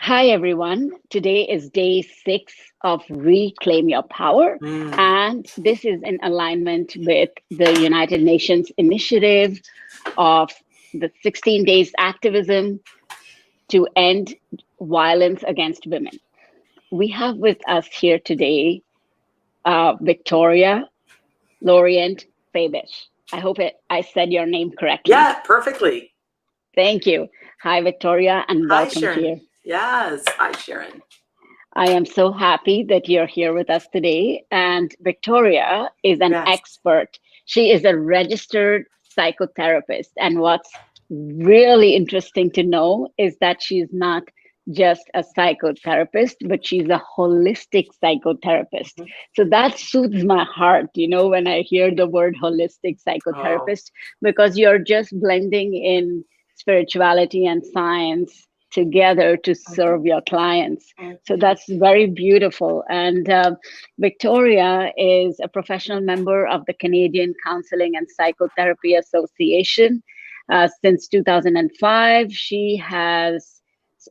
Hi, everyone. Today is day 6 of Reclaim Your Power. And this is in alignment with the United Nations initiative of the 16 days activism to end violence against women. We have with us here today Victoria Lorient-Faibish. I hope I said your name correctly. Yeah, perfectly. Thank you. Hi, Victoria, and welcome Shirin. here. Yes, hi, Shirin. I am so happy that you're here with us today. And Victoria is an expert. She is a registered psychotherapist. And what's really interesting to know is that she's not just a psychotherapist, but she's a holistic psychotherapist. So that soothes my heart, when I hear the word holistic psychotherapist, because you're just blending in spirituality and science together to serve your clients. So that's very beautiful. And Victoria is a professional member of the Canadian Counseling and Psychotherapy Association. Since 2005, she's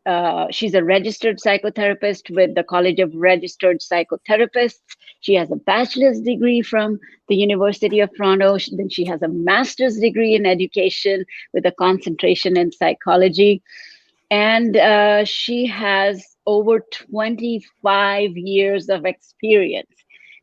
a registered psychotherapist with the College of Registered Psychotherapists. She has a bachelor's degree from the University of Toronto. Then she has a master's degree in education with a concentration in psychology. And she has over 25 years of experience.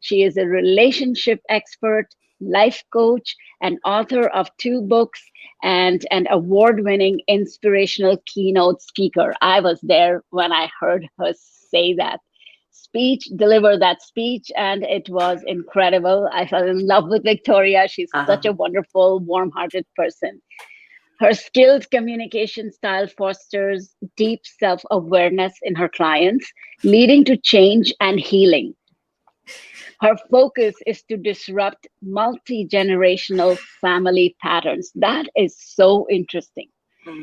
She is a relationship expert, life coach, and author of 2 books, and an award-winning inspirational keynote speaker. I was there when I heard her say that deliver that speech, and it was incredible. I fell in love with Victoria. She's such a wonderful, warm-hearted person. Her skilled communication style fosters deep self-awareness in her clients, leading to change and healing. Her focus is to disrupt multi-generational family patterns. That is so interesting.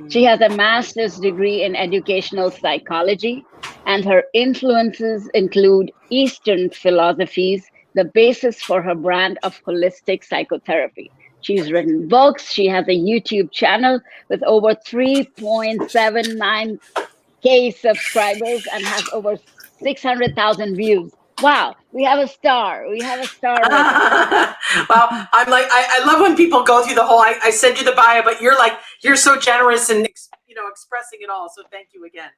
She has a master's degree in educational psychology, and her influences include Eastern philosophies, the basis for her brand of holistic psychotherapy. She's written books. She has a YouTube channel with over 3.79K subscribers and has over 600,000 views. Wow, we have a star. We have a star with us. Well, I'm like, I love when people go through the whole, I send you the bio, but you're so generous and, expressing it all. So thank you again.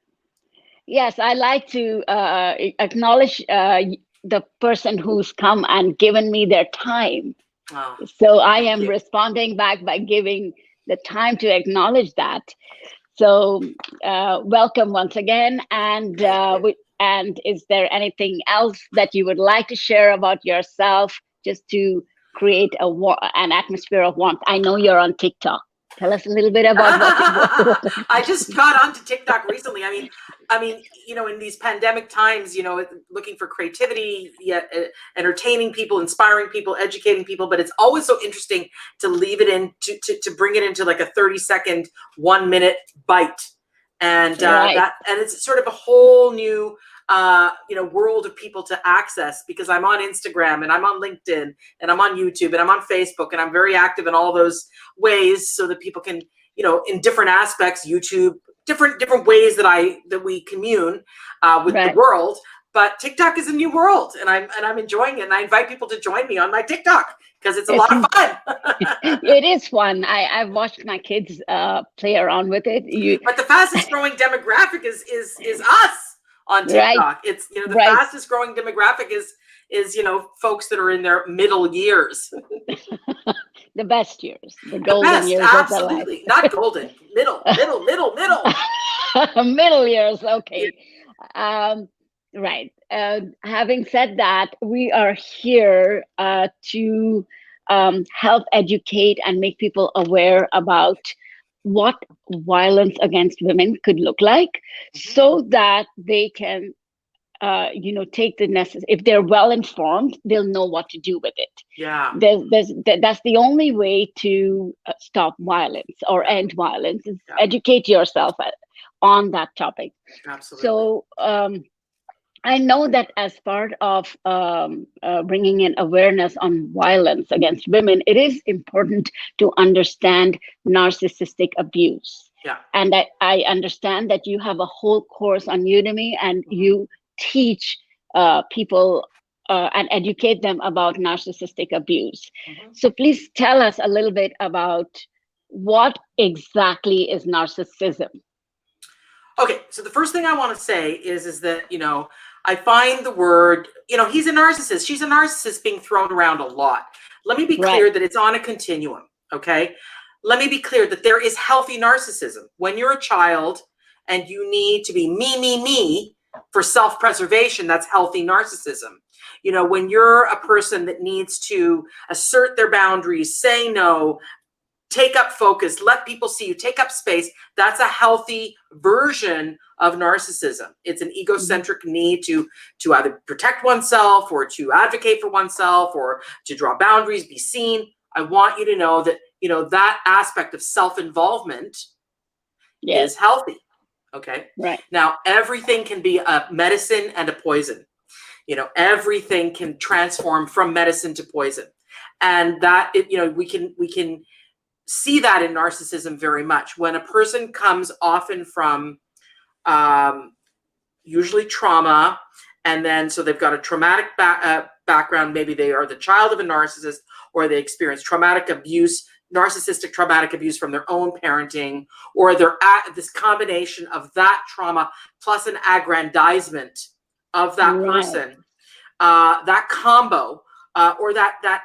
Yes, I like to acknowledge the person who's come and given me their time. Oh, so I am responding back by giving the time to acknowledge that. So welcome once again. And is there anything else that you would like to share about yourself, just to create an atmosphere of warmth? I know you're on TikTok. Tell us a little bit about what I just got onto TikTok recently. I mean, in these pandemic times, looking for creativity, entertaining people, inspiring people, educating people, but it's always so interesting to leave it in, to bring it into like a 30-second, 1-minute bite. And and it's sort of a whole new world of people to access, because I'm on Instagram and I'm on LinkedIn and I'm on YouTube and I'm on Facebook, and I'm very active in all those ways, so that people can, in different aspects, YouTube, different ways that we commune with the world. But TikTok is a new world, and I'm enjoying it. And I invite people to join me on my TikTok, because it's a lot of fun. It is fun. I've watched my kids play around with it. But the fastest growing demographic is us on TikTok. It's the fastest growing demographic is folks that are in their middle years. The best years, the golden years of their life. Not golden, middle. Middle years, okay. Right. Having said that, we are here to help educate and make people aware about what violence against women could look like, so that they can take the necessary, if they're well informed, they'll know what to do with it. Yeah. That's the only way to stop violence or end violence, is educate yourself on that topic. Absolutely. So I know that as part of bringing in awareness on violence against women, it is important to understand narcissistic abuse. Yeah. And I understand that you have a whole course on Udemy, and you teach people and educate them about narcissistic abuse. So please tell us a little bit about what exactly is narcissism. Okay, so the first thing I want to say is that, I find the word, he's a narcissist, she's a narcissist being thrown around a lot. Let me be clear that it's on a continuum, okay? Let me be clear that there is healthy narcissism. When you're a child and you need to be me for self-preservation, that's healthy narcissism. When you're a person that needs to assert their boundaries, say no, take up focus, let people see you, take up space, that's a healthy version of narcissism. It's an egocentric need to either protect oneself or to advocate for oneself or to draw boundaries, be seen. I want you to know that, that aspect of self-involvement is healthy. Okay. Right. Now, everything can be a medicine and a poison. Everything can transform from medicine to poison. And that, we can see that in narcissism very much. When a person comes often from usually trauma, and then so they've got a traumatic background, maybe they are the child of a narcissist, or they experience traumatic abuse, narcissistic traumatic abuse from their own parenting, or they're at this combination of that trauma plus an aggrandizement of that person, that combo, or that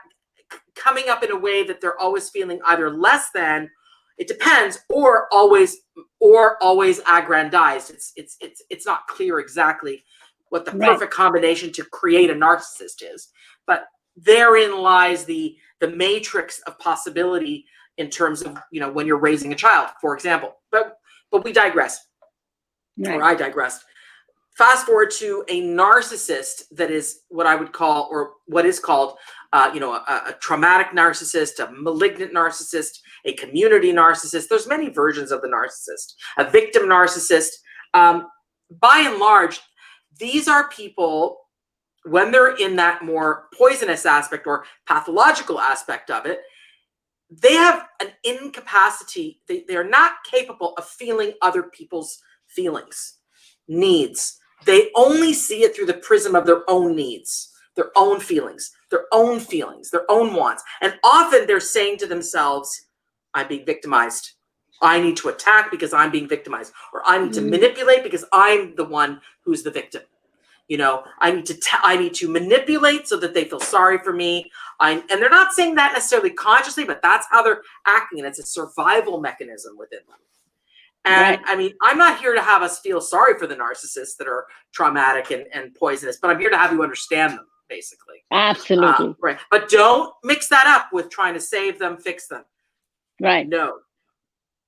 coming up in a way that they're always feeling either less than, it depends, or always aggrandized. It's not clear exactly what the perfect combination to create a narcissist is, but therein lies the matrix of possibility in terms of, when you're raising a child, for example. But we digress, or I digressed. Fast forward to a narcissist that is what I would call, or what is called, a traumatic narcissist, a malignant narcissist, a community narcissist. There's many versions of the narcissist. A victim narcissist. By and large, these are people, when they're in that more poisonous aspect or pathological aspect of it, they have an incapacity. They're not capable of feeling other people's feelings, needs. They only see it through the prism of their own needs, their own feelings, their own wants. And often they're saying to themselves, I'm being victimized. I need to attack because I'm being victimized, or I need to manipulate because I'm the one who's the victim. I need to manipulate so that they feel sorry for me. And they're not saying that necessarily consciously, but that's how they're acting. And it's a survival mechanism within them. And I mean, I'm not here to have us feel sorry for the narcissists that are traumatic and poisonous, but I'm here to have you understand them, basically. Absolutely. Right. But don't mix that up with trying to save them, fix them. Right.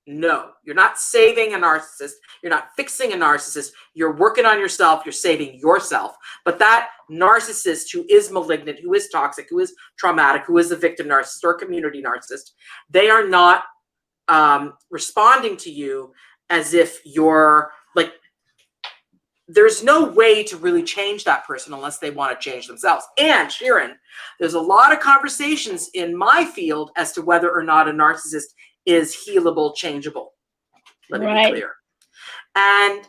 No, you're not saving a narcissist. You're not fixing a narcissist. You're working on yourself. You're saving yourself. But that narcissist who is malignant, who is toxic, who is traumatic, who is a victim narcissist or a community narcissist, they are not responding to you as if you're like, there's no way to really change that person unless they want to change themselves. And Shirin, there's a lot of conversations in my field as to whether or not a narcissist is healable, changeable. Let me be clear. And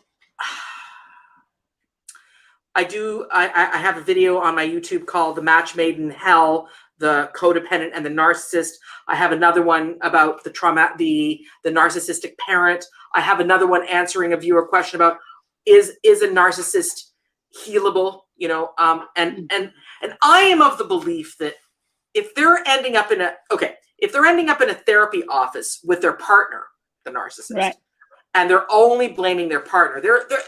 I have a video on my YouTube called The Match Made in Hell, the Codependent and the Narcissist. I have another one about the trauma, the narcissistic parent. I have another one answering a viewer question about is a narcissist healable, and I am of the belief that if they're ending up in a therapy office with their partner, the narcissist, and they're only blaming their partner,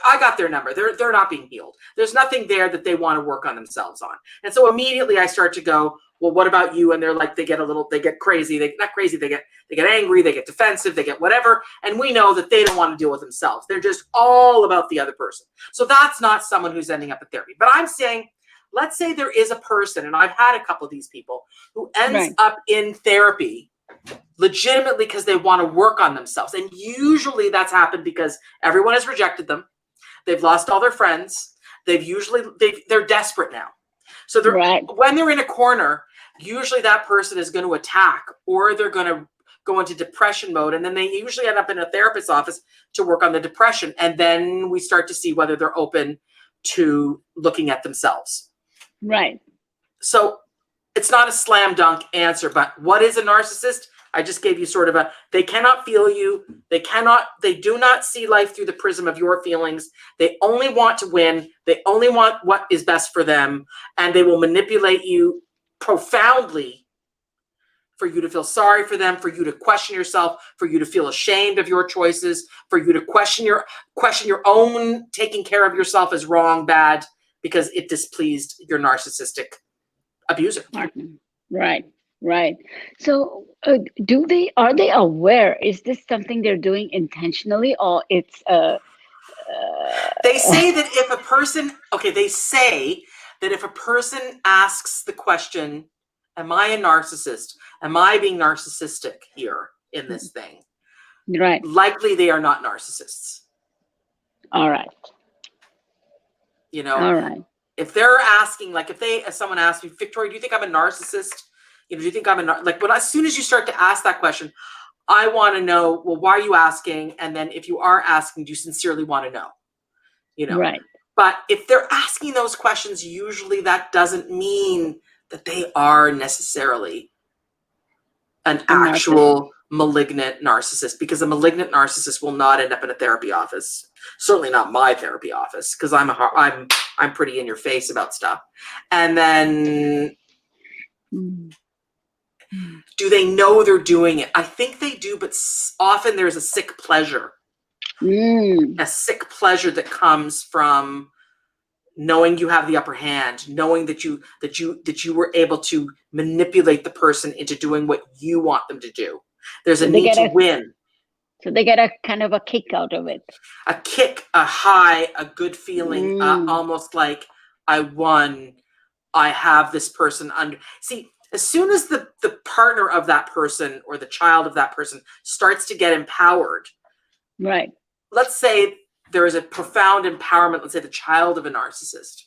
I got their number. They're not being healed. There's nothing there that they want to work on themselves on. And so immediately I start to go, well, what about you? And they're like, they get crazy. They get angry, they get defensive, they get whatever. And we know that they don't want to deal with themselves. They're just all about the other person. So that's not someone who's ending up in therapy. But I'm saying, let's say there is a person, and I've had a couple of these people, who ends up in therapy legitimately because they want to work on themselves. And usually that's happened because everyone has rejected them. They've lost all their friends. They're desperate now. So when they're in a corner, usually that person is going to attack, or they're going to go into depression mode, and then they usually end up in a therapist's office to work on the depression. And then we start to see whether they're open to looking at themselves. Right. So it's not a slam dunk answer, but what is a narcissist? I just gave you sort of they cannot feel you. They do not see life through the prism of your feelings. They only want to win. They only want what is best for them. And they will manipulate you profoundly for you to feel sorry for them, for you to question yourself, for you to feel ashamed of your choices, for you to question your own taking care of yourself as wrong, bad, because it displeased your narcissistic abuser. Right. Right. So are they aware? Is this something they're doing intentionally, or it's they say that if a person asks the question, am I a narcissist? Am I being narcissistic here in this thing? Right. Likely they are not narcissists. All right. You know, all right. If they're asking, like if someone asks me, Victoria, do you think I'm a narcissist? You know, do you think I'm but as soon as you start to ask that question, I want to know, well, why are you asking? And then if you are asking, do you sincerely want to know? You know, right. But if they're asking those questions, usually that doesn't mean that they are necessarily an actual malignant narcissist, because a malignant narcissist will not end up in a therapy office. Certainly not my therapy office, because I'm pretty in your face about stuff. And then do they know they're doing it? I think they do, but often there's a sick pleasure. A sick pleasure that comes from knowing you have the upper hand, knowing that you were able to manipulate the person into doing what you want them to do. There's a need to win. So they get a kind of a kick out of it. A kick, a high, a good feeling, almost like I won. I have this person under. See, as soon as the partner of that person or the child of that person starts to get empowered, right? Let's say there is a profound empowerment. Let's say the child of a narcissist,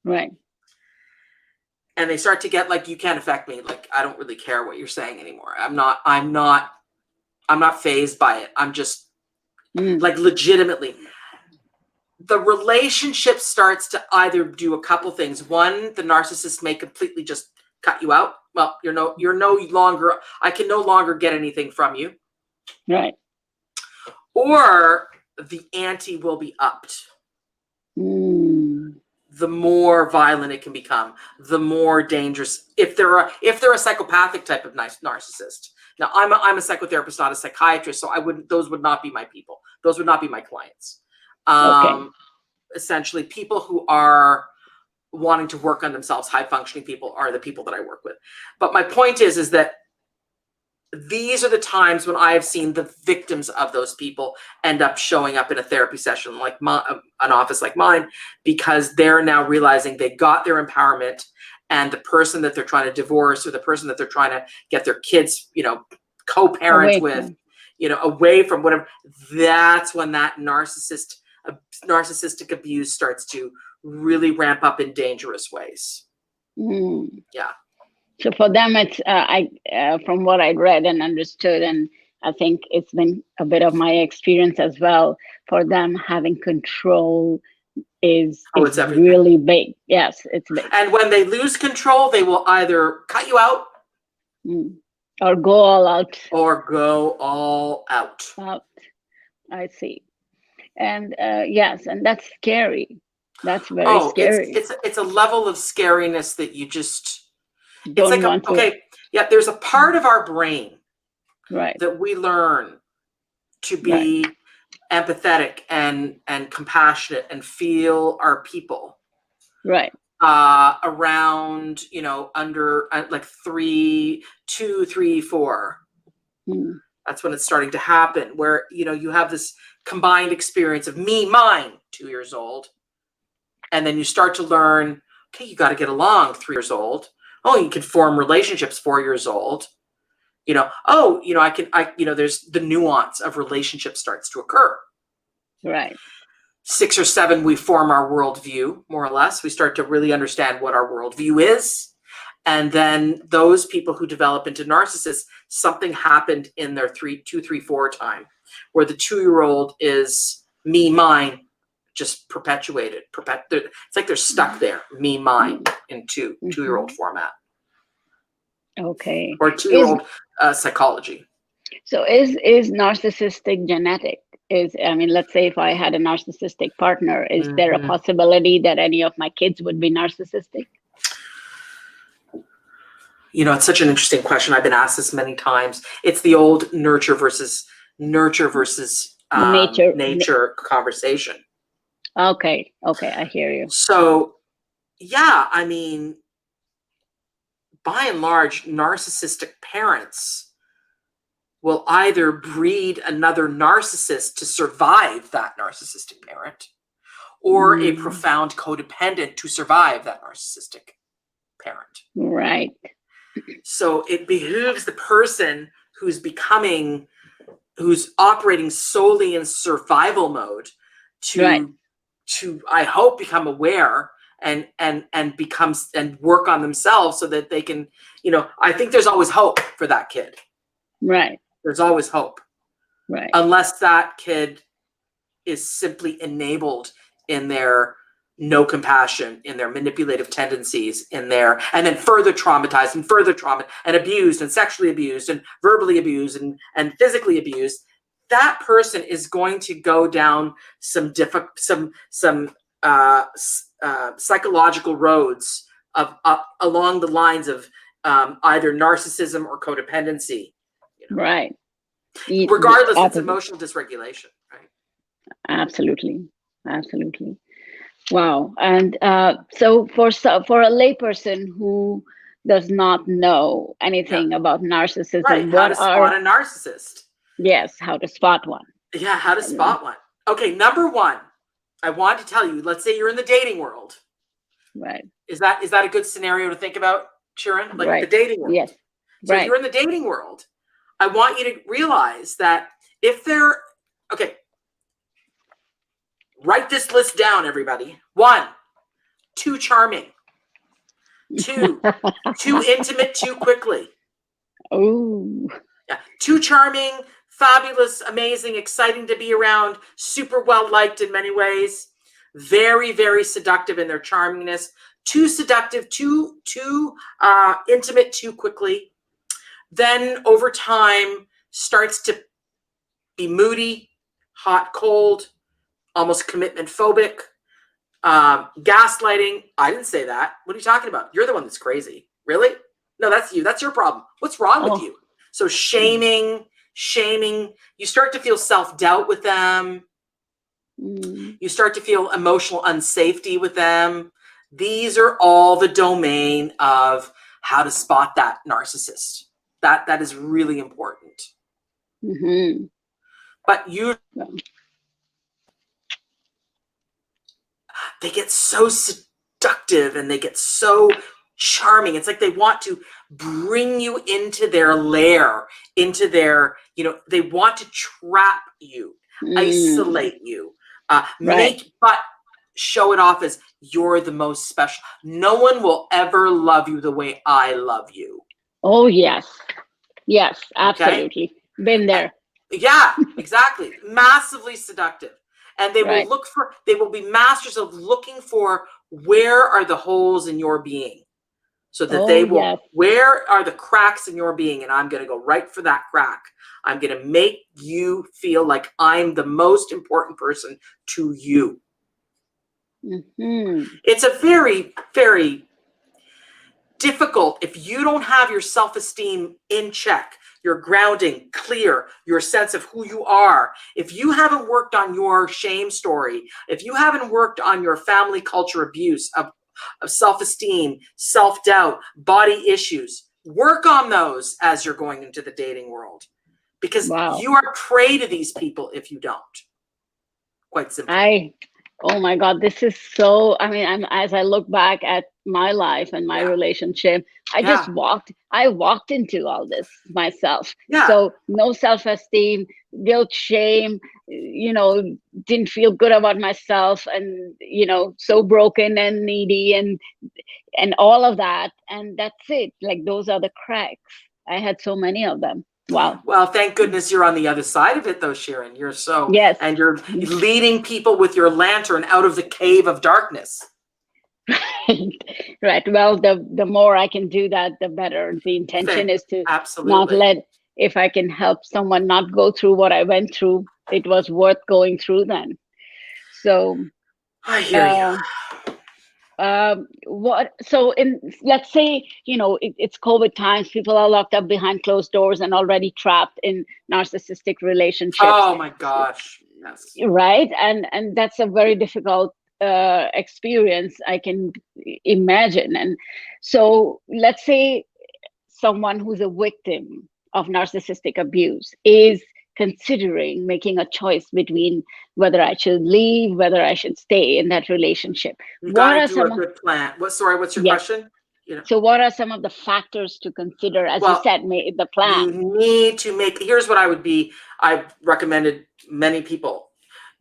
right? And they start to get like, you can't affect me. Like, I don't really care what you're saying anymore. I'm not fazed by it. I'm just like legitimately. The relationship starts to either do a couple things. One, the narcissist may completely just cut you out. Well, you're no longer, I can no longer get anything from you. Right. Or the ante will be upped. The more violent it can become, the more dangerous. If they're a psychopathic type of narcissist. Now, I'm a psychotherapist, not a psychiatrist, so those would not be my people. Those would not be my clients. Okay. Essentially, people who are wanting to work on themselves, high functioning people, are the people that I work with. But my point is that these are the times when I have seen the victims of those people end up showing up in a therapy session like an office like mine, because they're now realizing they got their empowerment, and the person that they're trying to divorce, or the person that they're trying to get their kids, co-parent with, away from whatever, that's when that narcissistic abuse starts to really ramp up in dangerous ways. Yeah. So for them, it's from what I read and understood, and I think it's been a bit of my experience as well, for them having control is really big. Yes, it's big. And when they lose control, they will either cut you out or go all out. I see. And yes, and that's scary. That's very scary. It's a level of scariness that you just don't want to. There's a part of our brain right that we learn to be empathetic and compassionate and feel our people around under like 3, 2, 3, 4. That's when it's starting to happen, where you have this combined experience of me, mine, 2 years old, and then you start to learn, okay, you got to get along, 3 years old. Oh, you can form relationships, 4 years old. There's the nuance of relationship starts to occur. Right. 6 or 7, we form our worldview, more or less. We start to really understand what our worldview is. And then those people who develop into narcissists, something happened in their 2, 3, 4 time, where the 2-year-old is me, mine, just perpetuated. It's like they're stuck there, me, mine, in 2-year-old format. Okay. Or 2-year-old psychology. So is narcissistic genetic? I mean, let's say if I had a narcissistic partner, is there a possibility that any of my kids would be narcissistic? You know, it's such an interesting question. I've been asked this many times. It's the old nurture versus nature conversation. Okay, I hear you. So, yeah, I mean, by and large, narcissistic parents will either breed another narcissist to survive that narcissistic parent, or a profound codependent to survive that narcissistic parent. Right. So it behooves the person who's operating solely in survival mode to I hope become aware and work on themselves so that they can, you know, I think there's always hope for that kid. Right. There's always hope. Right. Unless that kid is simply enabled in their no compassion, in their manipulative tendencies, and then further traumatized and abused and sexually abused and verbally abused and physically abused. That person is going to go down some psychological roads along the lines of either narcissism or codependency. You know? Right. Regardless, it's emotional dysregulation, right? Absolutely. Wow. And so for a layperson who does not know anything about narcissism, right. How to spot a narcissist? Yes, how to spot one. Yeah, how to spot one. Okay, number one, I want to tell you. Let's say you're in the dating world. Right. Is that a good scenario to think about, Shirin? Like the dating world. Yes. So if you're in the dating world, I want you to realize that if they're write this list down, everybody. 1, too charming. 2, too intimate too quickly. Oh. Yeah. Too charming, fabulous, amazing, exciting to be around, super well liked in many ways. Very, very seductive in their charmingness. Too seductive, too intimate too quickly. Then over time starts to be moody, hot, cold, almost commitment phobic, gaslighting. I didn't say that. What are you talking about? You're the one that's crazy. Really? No, that's you. That's your problem. What's wrong with you? So shaming. You start to feel self-doubt with them. You start to feel emotional unsafety with them. These are all the domain of how to spot that narcissist. That is really important. But they get so seductive and they get so charming. It's like they want to bring you into their lair, into their, they want to trap you, isolate you, but show it off as you're the most special. No one will ever love you the way I love you. Oh, yes. Yes, absolutely. Okay? Been there. Yeah, exactly. Massively seductive. And they will they will be masters of looking for where are the holes in your being. So that they will, where are the cracks in your being? And I'm going to go right for that crack. I'm going to make you feel like I'm the most important person to you. It's a very, very difficult, if you don't have your self-esteem in check, your grounding clear, your sense of who you are, if you haven't worked on your shame story, if you haven't worked on your family culture abuse of self-esteem, self-doubt, body issues, work on those as you're going into the dating world, because you are prey to these people if you don't. Quite simply. Oh my God, this is so, as I look back at my life and my relationship, I walked into all this myself. So no self-esteem, guilt, shame, didn't feel good about myself, and, so broken and needy. And and all of that, and that's it. Like, those are the cracks. I had so many of them. Wow. Well, thank goodness you're on the other side of it, though, Shirin. Yes. And you're leading people with your lantern out of the cave of darkness. Right. Well, the more I can do that, the better. The intention is to not let, if I can help someone not go through what I went through, it was worth going through then. So I hear you. Let's say, it's COVID times, people are locked up behind closed doors and already trapped in narcissistic relationships. Oh my gosh. Yes. Right. And that's a very difficult experience, I can imagine. And so let's say someone who's a victim of narcissistic abuse is considering making a choice between whether I should leave, whether I should stay in that relationship. What are some good plan? What's your question? So what are some of the factors to consider, as you said, the plan? You need to here's what I've recommended many people.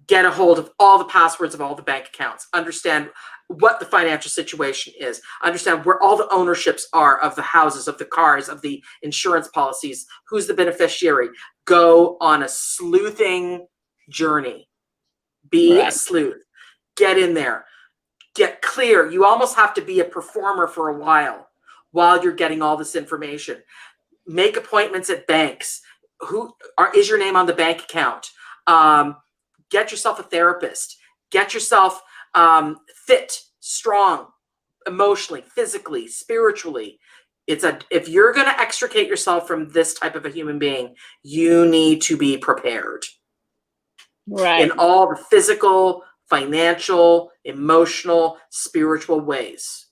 Get a hold of all the passwords of all the bank accounts. Understand what the financial situation is. Understand where all the ownerships are of the houses, of the cars, of the insurance policies. Who's the beneficiary? Go on a sleuthing journey. Be a sleuth. Get in there. Get clear. You almost have to be a performer for a while you're getting all this information. Make appointments at banks. Is your name on the bank account? Get yourself a therapist. Get yourself fit, strong, emotionally, physically, spiritually. If you're going to extricate yourself from this type of a human being, you need to be prepared. Right. In all the physical, financial, emotional, spiritual ways.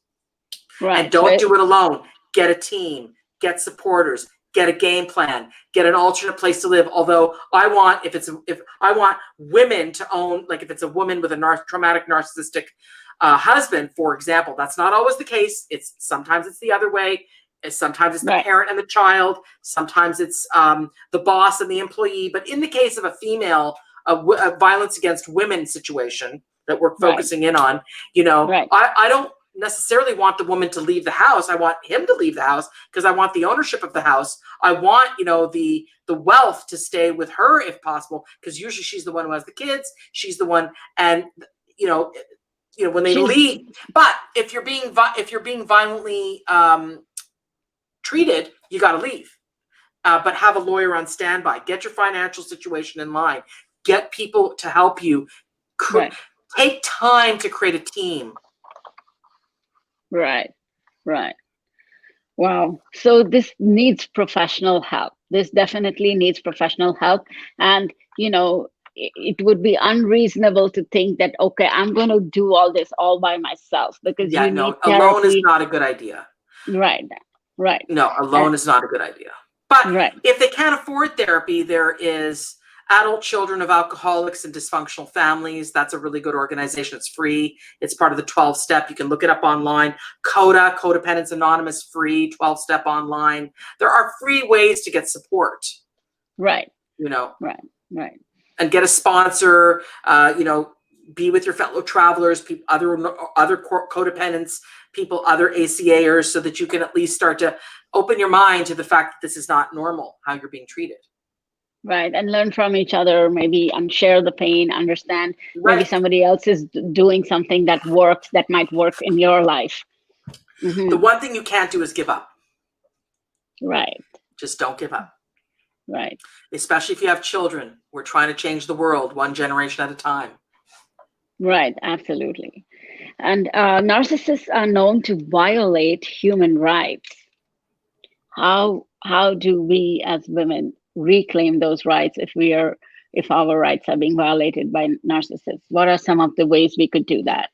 Right. And don't do it alone. Get a team. Get supporters. Get a game plan, get an alternate place to live. Although I want women to own, like if it's a woman with a traumatic narcissistic husband, for example, that's not always the case. Sometimes it's the other way. Sometimes it's the parent and the child. Sometimes it's the boss and the employee. But in the case of a female, a violence against women situation that we're focusing in on, I don't necessarily want the woman to leave the house. I want him to leave the house because I want the ownership of the house. I want, the wealth to stay with her if possible, because usually she's the one who has the kids. She's the one, and when they leave. But if you're being violently treated, you got to leave. But have a lawyer on standby. Get your financial situation in line. Get people to help you. Take time to create a team. Right. Wow. So this needs professional help. This definitely needs professional help. And, it would be unreasonable to think that, okay, I'm going to do all this all by myself, because alone is not a good idea. Right. No, alone is not a good idea. But if they can't afford therapy, there is Adult Children of Alcoholics and Dysfunctional Families. That's a really good organization. It's free. It's part of the 12-step. You can look it up online. CODA, Codependence Anonymous, free, 12-step online. There are free ways to get support. Right. Right. And get a sponsor, be with your fellow travelers, other codependents, people, other ACAers, so that you can at least start to open your mind to the fact that this is not normal, how you're being treated. Right. And learn from each other, maybe, and share the pain, understand maybe somebody else is doing something that works, that might work in your life. Mm-hmm. The one thing you can't do is give up. Right. Just don't give up. Right. Especially if you have children. We're trying to change the world one generation at a time. Right. Absolutely. And narcissists are known to violate human rights. How do we as women reclaim those rights if our rights are being violated by narcissists? What are some of the ways we could do that?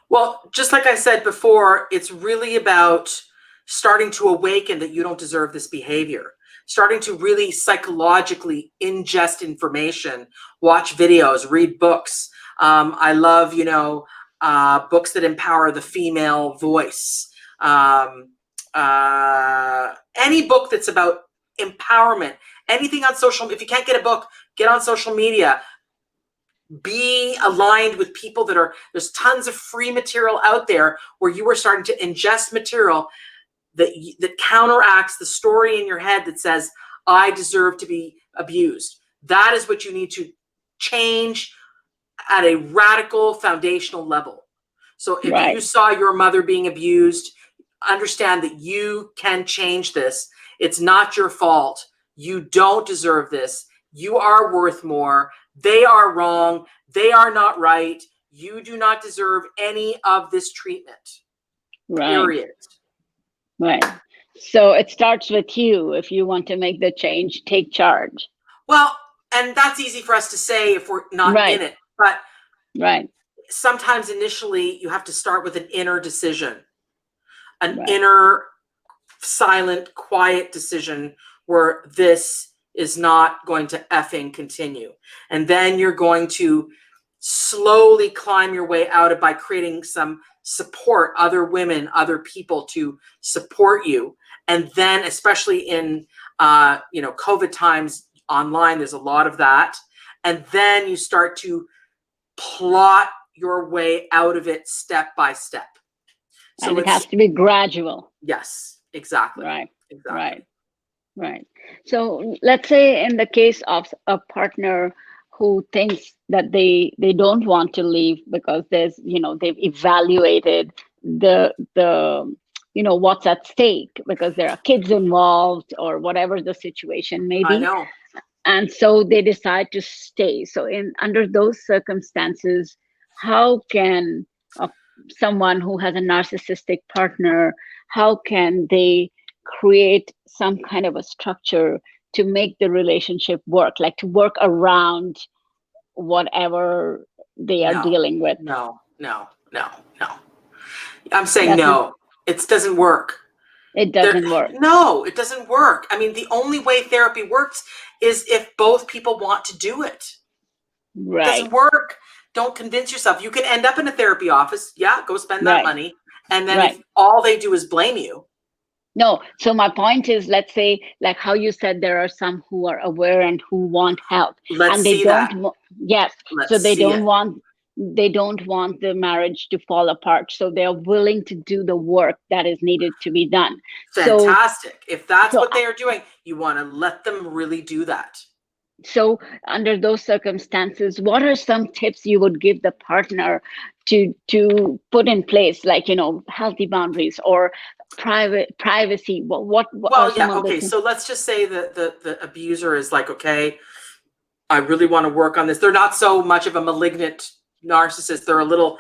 Well, just like I said before, it's really about starting to awaken that you don't deserve this behavior. Starting to really psychologically ingest information, watch videos, read books. I love, books that empower the female voice. Any book that's about empowerment, anything on social. If you can't get a book, get on social media. be aligned with people that are, there's tons of free material out there where you are starting to ingest material that counteracts the story in your head that says, I deserve to be abused. That is what you need to change at a radical foundational level. So if you saw your mother being abused, understand that you can change this. It's not your fault. You don't deserve this. You are worth more. They are wrong. They are not right. You do not deserve any of this treatment. Period. Right. So it starts with you. If you want to make the change, take charge. Well, and that's easy for us to say if we're not in it. But sometimes initially you have to start with an inner decision, an inner silent, quiet decision where this is not going to effing continue. And then you're going to slowly climb your way out of by creating some support, other women, other people to support you. And then especially in, COVID times online, there's a lot of that. And then you start to plot your way out of it step by step. So and it has to be gradual. Yes, exactly. Right. So let's say in the case of a partner who thinks that they don't want to leave because there's, they've evaluated the what's at stake because there are kids involved or whatever the situation may be. I know. And so they decide to stay. So under those circumstances, how can someone who has a narcissistic partner, how can they create some kind of a structure to make the relationship work, like to work around whatever they are dealing with? No. I'm saying no. It doesn't work. It doesn't work. No, it doesn't work. I mean, the only way therapy works is if both people want to do it. It doesn't work. Don't convince yourself. You can end up in a therapy office. Yeah, go spend that money. And then if all they do is blame you. No. So my point is, let's say, like how you said, there are some who are aware and who want help. Let's and they see don't. that. Yes. Let's so they see don't it. want. They don't want the marriage to fall apart. So they're willing to do the work that is needed to be done. Fantastic. If that's what they are doing, you want to let them really do that. So under those circumstances, what are some tips you would give the partner to put in place, like, healthy boundaries or privacy? What are some of the things? So let's just say that the abuser is like, okay, I really want to work on this. They're not so much of a malignant narcissist. They're a little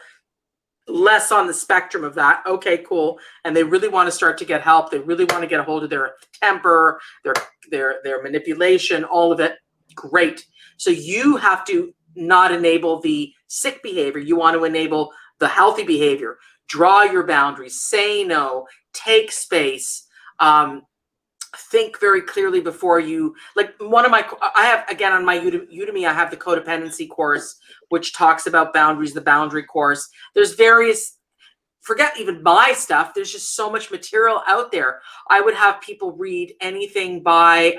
less on the spectrum of that. Okay, cool. And they really want to start to get help. They really want to get a hold of their temper, their manipulation, all of it. Great. So you have to not enable the sick behavior. You want to enable the healthy behavior. Draw your boundaries. Say no. Take space. Think very clearly before you, like I have, again, on my Udemy, I have the codependency course, which talks about boundaries, the boundary course. There's various, forget even my stuff. There's just so much material out there. I would have people read anything by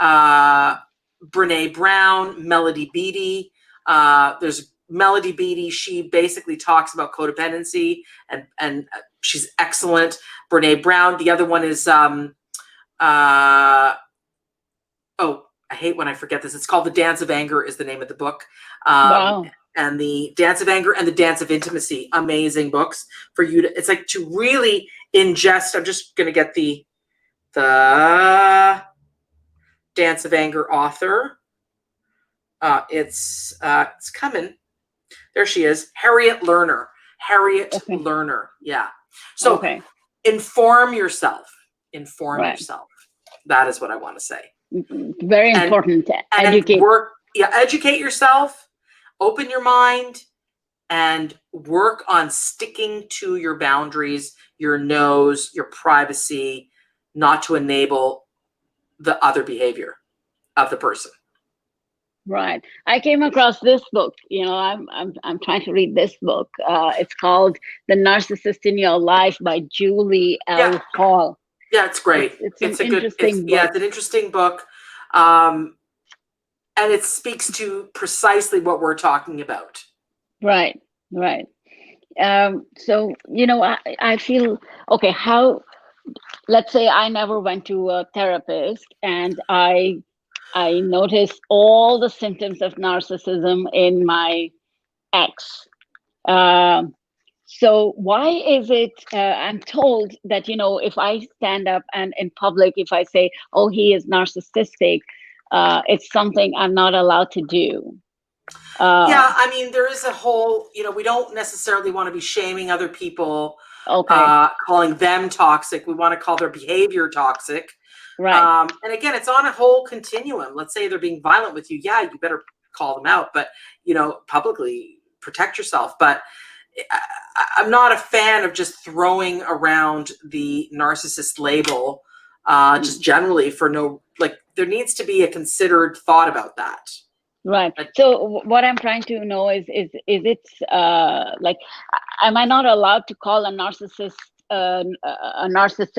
Brene Brown, Melody Beattie. There's Melody Beattie. She basically talks about codependency and she's excellent. Brene Brown. The other one is, I hate when I forget this. It's called The Dance of Anger is the name of the book. Wow. And The Dance of Anger and The Dance of Intimacy. Amazing books for you to, it's like to really ingest. I'm just going to get the Dance of Anger author. It's coming. There she is. Harriet Lerner. Lerner. Yeah. So inform yourself. Inform yourself. That is what I want to say. Very important. Educate. Educate yourself. Open your mind and work on sticking to your boundaries, your no's, your privacy, not to enable the other behavior of the person. Right. I came across this book. I'm trying to read this book. It's called The Narcissist in Your Life by Julie L. Hall. Yeah, it's great. It's an interesting book. Yeah, it's an interesting book. And it speaks to precisely what we're talking about. Right. So, I feel, okay, let's say I never went to a therapist and I noticed all the symptoms of narcissism in my ex. So why is it, I'm told that, if I stand up and in public, if I say, oh, he is narcissistic, it's something I'm not allowed to do. Yeah, I mean, there is a whole, we don't necessarily want to be shaming other people, calling them toxic. We want to call their behavior toxic. Right. And again, it's on a whole continuum. Let's say they're being violent with you. Yeah, you better call them out, but, publicly protect yourself. But I'm not a fan of just throwing around the narcissist label, just generally for there needs to be a considered thought about that. Right. So what I'm trying to know is it am I not allowed to call a narcissist a narcissist?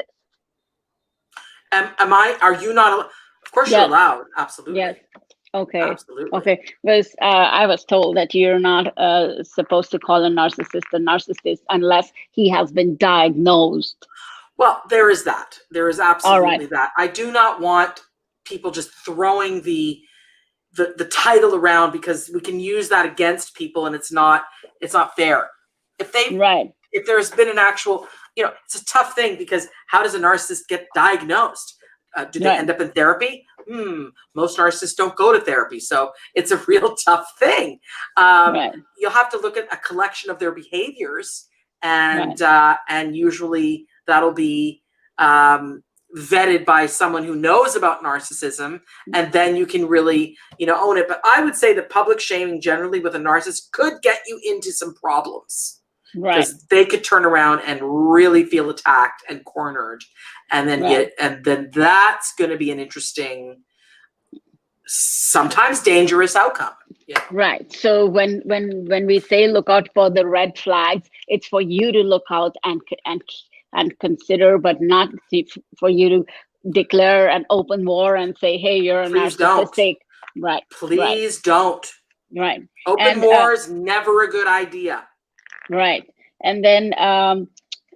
Are you not? Of course you're allowed. Absolutely. Yes. Okay. Absolutely. Okay. Because I was told that you're not supposed to call a narcissist unless he has been diagnosed. Well, there is that. There is absolutely that. I do not want people just throwing the title around, because we can use that against people, and it's not fair. If there's been an actual, it's a tough thing, because how does a narcissist get diagnosed? Do they end up in therapy? Most narcissists don't go to therapy, so it's a real tough thing. You'll have to look at a collection of their behaviors, and usually that'll be vetted by someone who knows about narcissism, and then you can really, own it. But I would say that public shaming generally with a narcissist could get you into some problems, because they could turn around and really feel attacked and cornered, and then that's going to be an interesting, sometimes dangerous outcome. Right. So when we say look out for the red flags, it's for you to look out and consider, but not for you to declare an open war and say, hey, you're a narcissistic. Right. Please don't. Right. Open war is never a good idea. Right. And then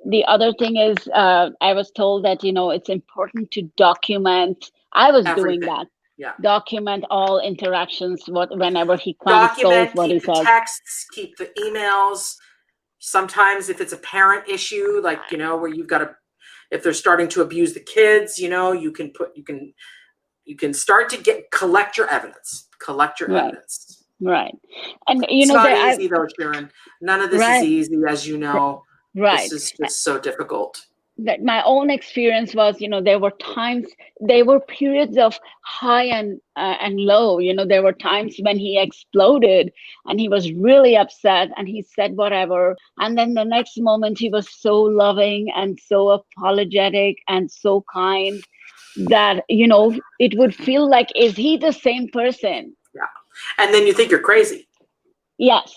the other thing is, I was told that, it's important to document. I was doing that. Yeah. Document all interactions, whenever he consoles what he says. Keep the texts, keep the emails. Sometimes if it's a parent issue, where you've got if they're starting to abuse the kids, you can start to collect your evidence. Evidence. Right. And it's not easy though, Shirin. None of this is easy, as you know. Right. This is just so difficult. That my own experience was, there were periods of high and low. There were times when he exploded and he was really upset and he said whatever, and then the next moment he was so loving and so apologetic and so kind that it would feel like, is he the same person? Yeah. And then you think you're crazy. Yes.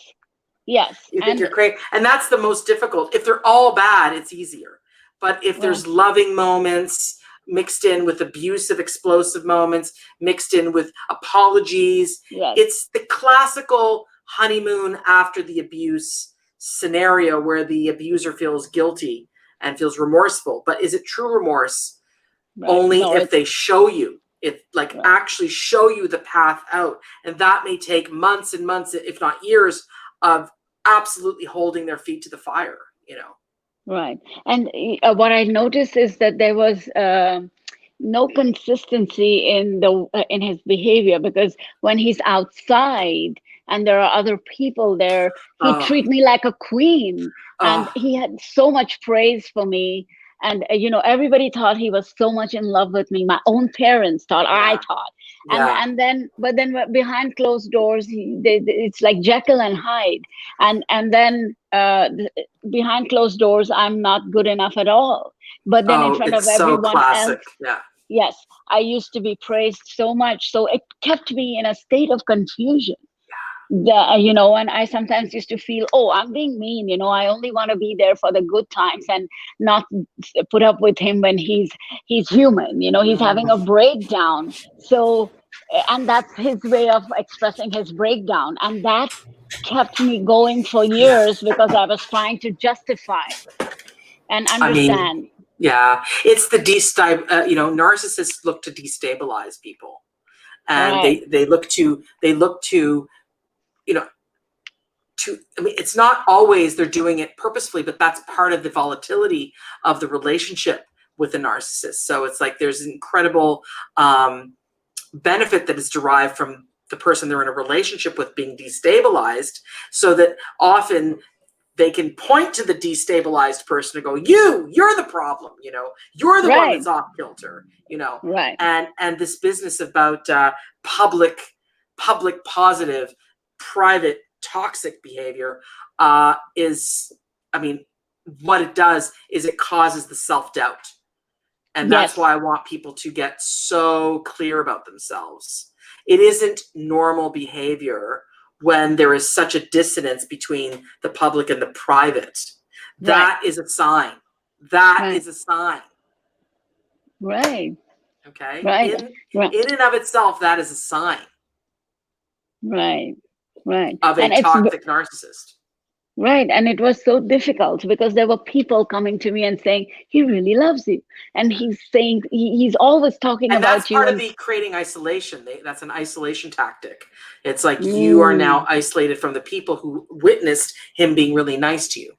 You think you're crazy, and that's the most difficult. If they're all bad, it's easier. But if there's loving moments mixed in with abusive, explosive moments, mixed in with apologies, it's the classical honeymoon after the abuse scenario where the abuser feels guilty and feels remorseful. But is it true remorse? Only if they show you, actually show you the path out. And that may take months and months, if not years, of absolutely holding their feet to the fire, Right. And what I noticed is that there was no consistency in his behavior, because when he's outside and there are other people there, he treat me like a queen, and he had so much praise for me. And, everybody thought he was so much in love with me. My own parents thought, I thought. And then behind closed doors, it's like Jekyll and Hyde. And then behind closed doors, I'm not good enough at all. But then in front of everyone else, yes, I used to be praised so much. So it kept me in a state of confusion. And I sometimes used to feel, I'm being mean, I only want to be there for the good times and not put up with him when he's human, he's having a breakdown. So and that's his way of expressing his breakdown. And that kept me going for Yeah. years because I was trying to justify and I mean, understand. yeah, it's the narcissists look to destabilize people, and Right. they look to I mean, it's not always they're doing it purposefully, but that's part of the volatility of the relationship with a narcissist. So it's like there's an incredible benefit that is derived from the person they're in a relationship with being destabilized, so that often they can point to the destabilized person and go, you're the problem, you're the one Right. that's off kilter, Right. and this business about public positive, private toxic behavior is, I mean, what it does is it causes the self-doubt. And that's Yes. why I want people to get so clear about themselves. It isn't normal behavior when there is such a dissonance between the public and the private. That is a sign. That is a sign. Right. Okay? Right. In and of itself, that is a sign. Right. Right. Of a toxic narcissist. Right. And it was so difficult because there were people coming to me and saying, he really loves you. And he's saying, he's always talking and about you. And that's part of the creating isolation. That's an isolation tactic. It's like you are now isolated from the people who witnessed him being really nice to you.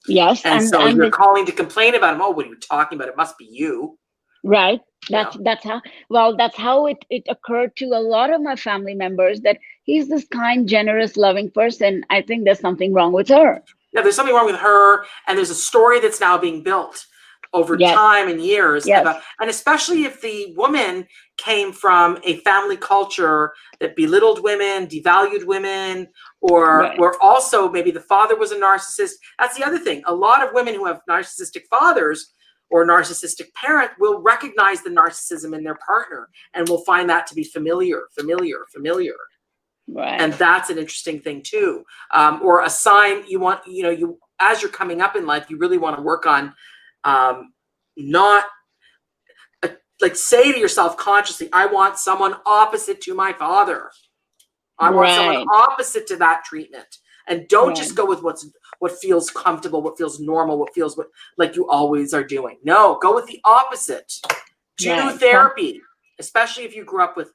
Yes. And so you're calling to complain about him. Oh, what are you talking about? It must be you. Right. That's how it occurred to a lot of my family members, that he's this kind, generous, loving person. I think there's something wrong with her. Yeah, there's something wrong with her. And there's a story that's now being built over time and years about, and especially if the woman came from a family culture that belittled women, devalued women, or where also maybe the father was a narcissist. That's the other thing. A lot of women who have narcissistic fathers or narcissistic parent will recognize the narcissism in their partner and will find that to be familiar. Right. And that's an interesting thing too. Or a sign you want, you as you're coming up in life, you really want to work on not like say to yourself consciously, I want someone opposite to my father. I want someone opposite to that treatment. And don't just go with what feels comfortable, what feels normal, what feels like you always are doing. No, go with the opposite. Do therapy, especially if you grew up with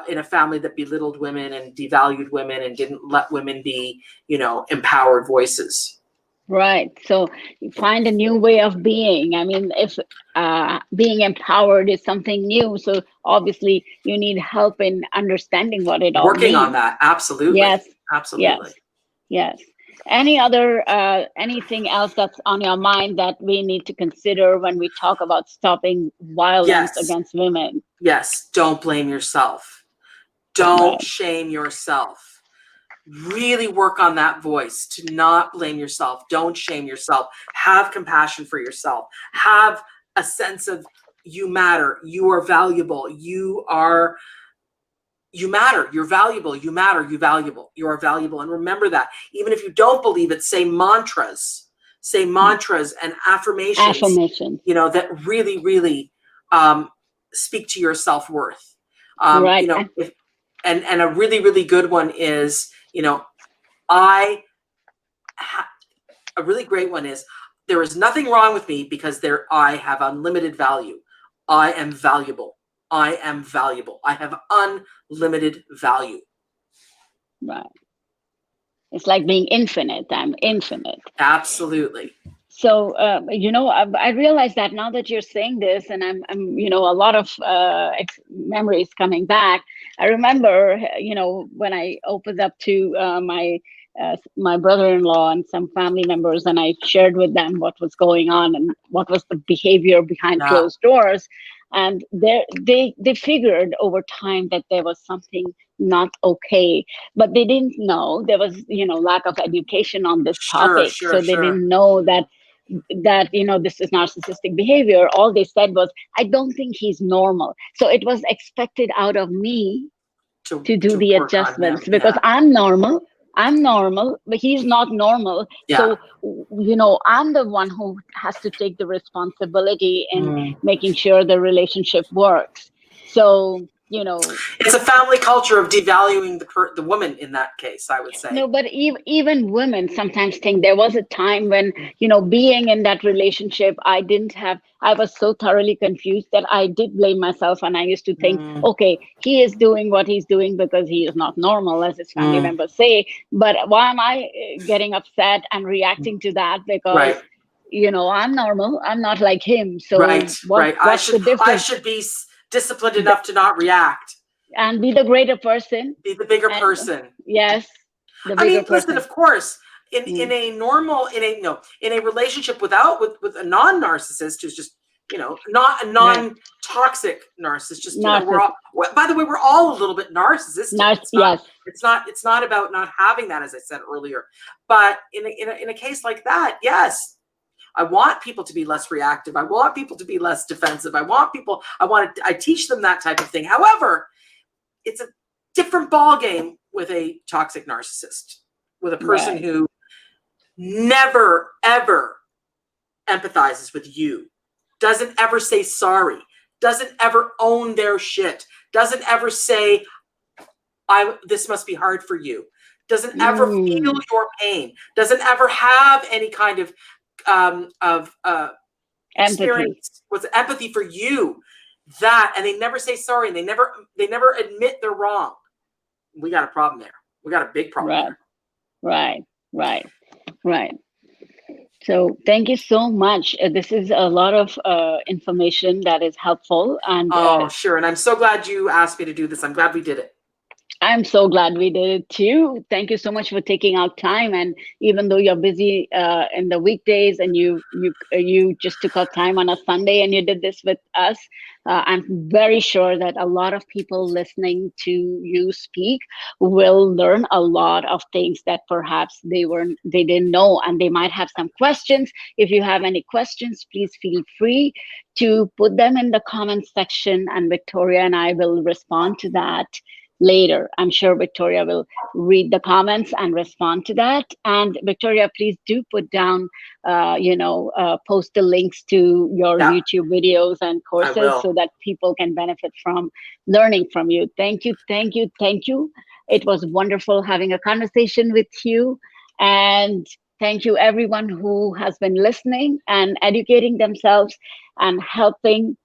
in a family that belittled women and devalued women and didn't let women be, empowered voices. Right. So you find a new way of being. I mean, if being empowered is something new, so obviously you need help in understanding what it all means. Working on that. Absolutely. Yes. Absolutely. Yes. Any other, anything else that's on your mind that we need to consider when we talk about stopping violence against women? Yes. Don't blame yourself. Don't shame yourself. Really work on that voice to not blame yourself. Don't shame yourself. Have compassion for yourself. Have a sense of you matter. You are valuable. You matter. You're valuable. You matter. You valuable. You are valuable. And remember that. Even if you don't believe it, say mantras. Say mantras and affirmations. That really, really speak to your self-worth. And a really, really good one is, a really great one is, there is nothing wrong with me because I have unlimited value. I am valuable. I am valuable. I have unlimited value. Right. It's like being infinite. I'm infinite. Absolutely. So, I realize that now that you're saying this, and I'm a lot of memories coming back. I remember, when I opened up to my brother-in-law and some family members, and I shared with them what was going on and what was the behavior behind closed doors. And they figured over time that there was something not okay, but they didn't know. There was, lack of education on this topic. So they didn't know that this is narcissistic behavior. All they said was, I don't think he's normal. So it was expected out of me to do the adjustments because I'm normal, but he's not normal. So, I'm the one who has to take the responsibility in making sure the relationship works. So you know. It's a family culture of devaluing the woman in that case, I would say. No, but even women sometimes think there was a time when, you know, being in that relationship, I was so thoroughly confused that I did blame myself, and I used to think, okay, he is doing what he's doing because he is not normal, as his family members say, but why am I getting upset and reacting to that? Because you know, I'm normal, I'm not like him. So what's the difference? I should be disciplined enough to not react. And be the greater person. Be the bigger person. Yes. I mean, listen, of course, in a relationship with a non-narcissist who's just, you know, not a non-toxic narcissist, just, you know, by the way, we're all a little bit narcissistic. It's not about not having that, as I said earlier. But in a case like that, yes, I want people to be less reactive. I want people to be less defensive. I teach them that type of thing. However, it's a different ball game with a toxic narcissist, with a person who never, ever empathizes with you, doesn't ever say sorry, doesn't ever own their shit, doesn't ever say, this must be hard for you, doesn't ever feel your pain, doesn't ever have any kind of experience with empathy for you. And they never say sorry, and they never admit they're wrong. We got a problem there. We got a big problem there. Right. So thank you so much. This is a lot of information that is helpful. And sure. And I'm so glad you asked me to do this. I'm glad we did it. I'm so glad we did it too. Thank you so much for taking out time. And even though you're busy in the weekdays, and you just took out time on a Sunday and you did this with us, I'm very sure that a lot of people listening to you speak will learn a lot of things that perhaps they didn't know, and they might have some questions. If you have any questions, please feel free to put them in the comments section, and Victoria and I will respond to that later. I'm sure Victoria will read the comments and respond to that. And Victoria, please do put down, post the links to your YouTube videos and courses so that people can benefit from learning from you. Thank you. It was wonderful having a conversation with you. And thank you everyone who has been listening and educating themselves and helping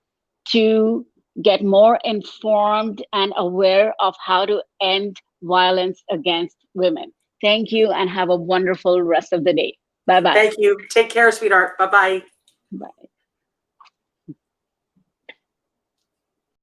to get more informed and aware of how to end violence against women. Thank you, and have a wonderful rest of the day. Bye-bye. Thank you. Take care, sweetheart. Bye-bye. Bye.